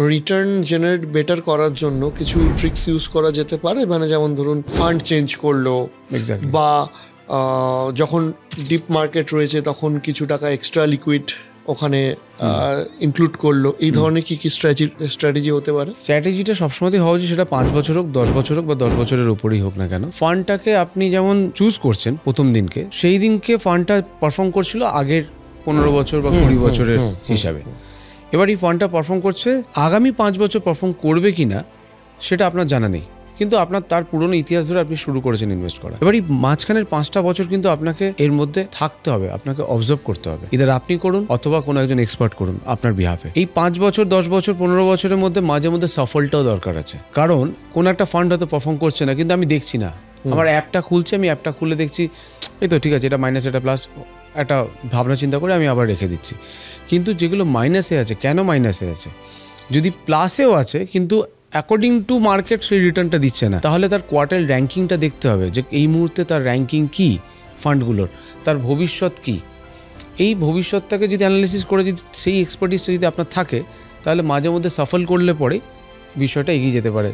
Return generate better করার জন্য কিছু ট্রিক্স ইউজ করা যেতে পারে, মানে যেমন ধরুন ফান্ড চেঞ্জ করলো, বা যখন ডিপ মার্কেট রয়েছে তখন কিছু টাকা এক্সট্রা লিকুইড ওখানে ইনক্লুড করলো, এই ধরনের কি স্ট্র্যাটেজি হতে পারে? স্ট্র্যাটেজিটা সবসময় হওয়া উচিত, সেটা 5 বছর হোক, 10 বছর হোক, বা 10 বছরের উপরেই হোক না কেন, ফান্ডটাকে আপনি যেমন চুজ করছেন প্রথম দিনকে, সেই দিনকে ফান্ডটা পারফর্ম করছিল আগের 15 বছর বা 20 বছরের হিসাবে। এবার এই ফান্ডটা পারফর্ম করছে, আগামী 5 বছর পারফর্ম করবে কিনা সেটা আপনার জানা নেই, কিন্তু আপনার তার পুরনো ইতিহাস ধরে আপনি শুরু করেছেন ইনভেস্ট করা। এবার এই মাঝখানের 5টা বছর কিন্তু আপনাকে এর মধ্যে থাকতে হবে, আপনাকে অবজার্ভ করতে হবে, ইদার আপনি করুন অথবা কোনো একজন এক্সপার্ট করুন আপনার বিহাফে। এই 5 বছর, 10 বছর, 15 বছরের মধ্যে মাঝে মধ্যে সফলটাও দরকার আছে, কারণ কোন একটা ফান্ড হয়তো পারফর্ম করছে না, কিন্তু আমি দেখছি না, আমার অ্যাপটা খুলছে, আমি অ্যাপটা খুলে দেখছি এই তো ঠিক আছে, এটা মাইনাস, এটা প্লাস, একটা ভাবনা চিন্তা করে আমি আবার রেখে দিচ্ছি। কিন্তু যেগুলো মাইনাসে আছে, কেন মাইনাসে আছে, যদি প্লাসেও আছে কিন্তু অ্যাকর্ডিং টু মার্কেট সেই রিটার্নটা দিচ্ছে না, তাহলে তার কোয়ার্টার র্যাঙ্কিংটা দেখতে হবে যে এই মুহূর্তে তার র্যাঙ্কিং কি ফান্ডগুলোর, তার ভবিষ্যৎ কি। এই ভবিষ্যৎটাকে যদি অ্যানালিসিস করে যদি সেই এক্সপার্টিসটা যদি আপনার থাকে, তাহলে মাঝে মধ্যে সফল করলে পরে বিষয়টা এগিয়ে যেতে পারে।